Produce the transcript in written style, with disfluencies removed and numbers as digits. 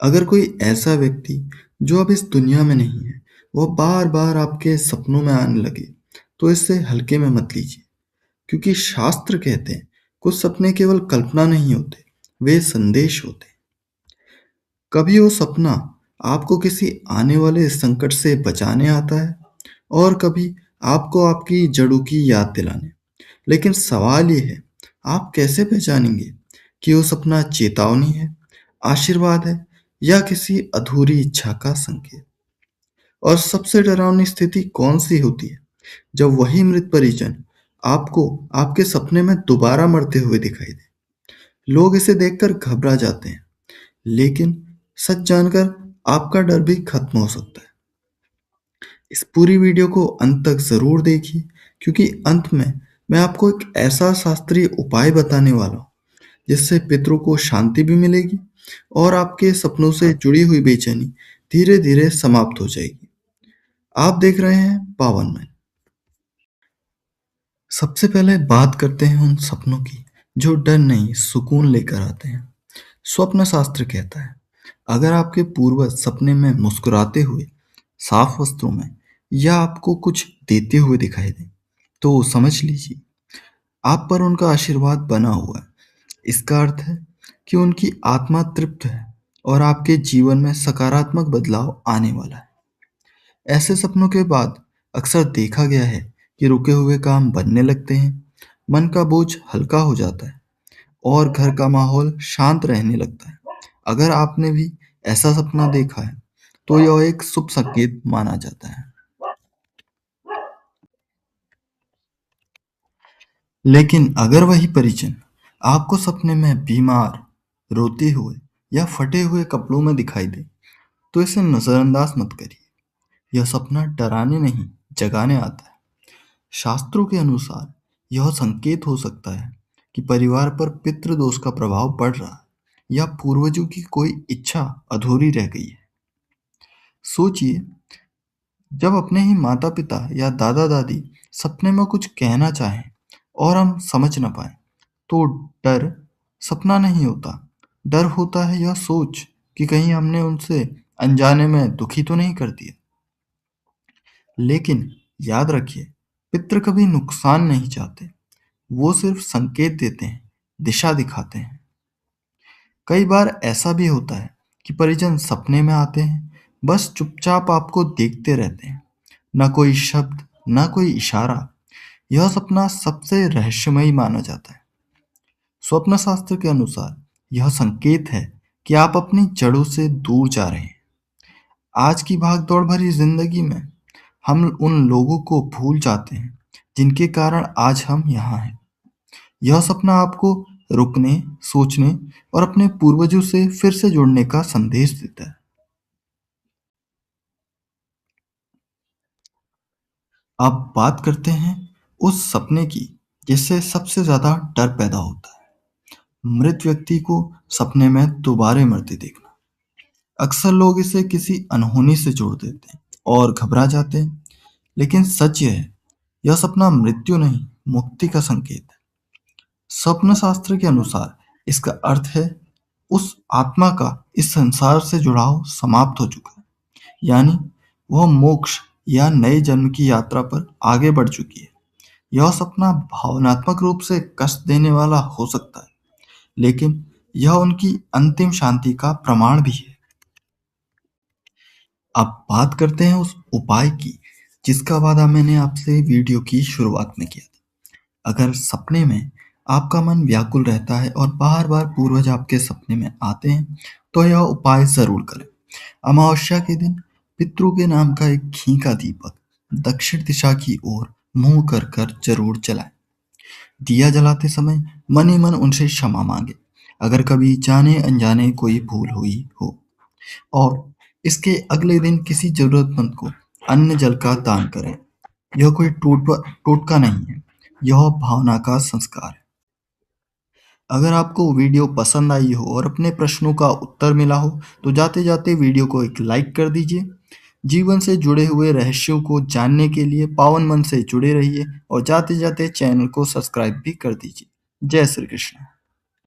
अगर कोई ऐसा व्यक्ति जो अब इस दुनिया में नहीं है, वो बार-बार आपके सपनों में आने लगे, तो इसे हल्के में मत लीजिए। क्योंकि शास्त्र कहते हैं, कुछ सपने केवल कल्पना नहीं होते, वे संदेश होते हैं। कभी वो सपना आपको किसी आने वाले संकट से बचाने आता है और कभी आपको आपकी जड़ों की याद दिलाने। लेकिन सवाल ये है, आप कैसे पहचानेंगे कि वो सपना चेतावनी है, आशीर्वाद है या किसी अधूरी इच्छा का संकेत? और सबसे डरावनी स्थिति कौन सी होती है? जब वही मृत परिजन आपको आपके सपने में दोबारा मरते हुए दिखाई दे। लोग इसे देखकर घबरा जाते हैं, लेकिन सच जानकर आपका डर भी खत्म हो सकता है। इस पूरी वीडियो को अंत तक ज़रूर देखिए, क्योंकि अंत में मैं आपको एक ऐसा शास्त्रीय उपाय बताने वाला हूँ, जिससे पितरों को शांति भी मिलेगी और आपके सपनों से जुड़ी हुई बेचैनी धीरे-धीरे समाप्त हो जाएगी। आप देख रहे हैं पावन मन। सबसे पहले बात करते हैं उन सपनों की, जो डर नहीं, सुकून लेकर आते हैं। स्वप्न शास्त्र कहता है, अगर आपके पूर्वज सपने में मुस्कुराते हुए, साफ वस्त्रों में या आपको कुछ देते हुए दिखाई दें, तो समझ लीजिए आप पर उनका आशीर्वाद बना हुआ है। इसका अर्थ है कि उनकी आत्मा तृप्त है और आपके जीवन में सकारात्मक बदलाव आने वाला है। ऐसे सपनों के बाद अक्सर देखा गया है कि रुके हुए काम बनने लगते हैं, मन का बोझ हल्का हो जाता है और घर का माहौल शांत रहने लगता है। अगर आपने भी ऐसा सपना देखा है, तो यह एक शुभ संकेत माना जाता है। लेकिन अगर वही परिजन आपको सपने में बीमार, रोते हुए या फटे हुए कपड़ों में दिखाई दे, तो इसे नजरअंदाज मत करिए। यह सपना डराने नहीं, जगाने आता है। शास्त्रों के अनुसार यह संकेत हो सकता है कि परिवार पर पितृदोष का प्रभाव पड़ रहा है या पूर्वजों की कोई इच्छा अधूरी रह गई है। सोचिए, जब अपने ही माता-पिता या दादा-दादी सपने में कुछ कहना चाहें और हम समझ ना पाएं, तो डर सपना नहीं होता। डर होता है यह सोच कि कहीं हमने उनसे अनजाने में दुखी तो नहीं कर दिया। लेकिन याद रखिए, पितृ कभी नुकसान नहीं चाहते। वो सिर्फ संकेत देते हैं, दिशा दिखाते हैं। कई बार ऐसा भी होता है कि परिजन सपने में आते हैं, बस चुपचाप आपको देखते रहते हैं। ना कोई शब्द, ना कोई इशारा। यह सपना सबसे रहस्यमयी माना जाता है। स्वप्न शास्त्र के अनुसार यह संकेत है कि आप अपनी जड़ों से दूर जा रहे हैं। आज की भाग-दौड़ भरी जिंदगी में हम उन लोगों को भूल जाते हैं, जिनके कारण आज हम यहाँ हैं। यह सपना आपको रुकने, सोचने और अपने पूर्वजों से फिर से जुड़ने का संदेश देता है। अब बात करते हैं उस सपने की जिससे सबसे ज़्यादा डर पैदा होता है। मृत व्यक्ति को सपने में दोबारा मरते देखना। अक्सर लोग इसे किसी अनहोनी से जोड़ देते हैं और घबरा जाते हैं। लेकिन सच यह है, यह सपना मृत्यु नहीं, मुक्ति का संकेत है। स्वप्न शास्त्र के अनुसार इसका अर्थ है उस आत्मा का इस संसार से जुड़ाव समाप्त हो चुका है, यानी वह मोक्ष या नए जन्म की यात्रा पर आगे बढ़ चुकी है। यह सपना भावनात्मक रूप से कष्ट देने वाला हो सकता है, लेकिन यह उनकी अंतिम शांति का प्रमाण भी है। अब बात करते हैं उस उपाय की, जिसका वादा मैंने आपसे वीडियो की शुरुआत में किया था। अगर सपने में आपका मन व्याकुल रहता है और बार-बार पूर्वज आपके सपने में आते हैं, तो यह उपाय ज़रूर करें। अमावस्या के दिन पितरों के नाम का एक घी का दीपक दक्षिण दिशा की ओर मुंह कर कर जरूर जलाएं। दिया जलाते समय मन ही मन उनसे क्षमा मांगे, अगर कभी जाने अनजाने कोई भूल हुई हो। और इसके अगले दिन किसी जरूरतमंद को अन्न जल का दान करें। यह कोई टोटका नहीं है, यह भावना का संस्कार है। अगर आपको वीडियो पसंद आई हो और अपने प्रश्नों का उत्तर मिला हो, तो जाते जाते वीडियो को एक लाइक कर दीजिए। जीवन से जुड़े हुए रहस्यों को जानने के लिए पावन मन से जुड़े रहिए और जाते जाते चैनल को सब्सक्राइब भी कर दीजिए। जय श्री कृष्ण।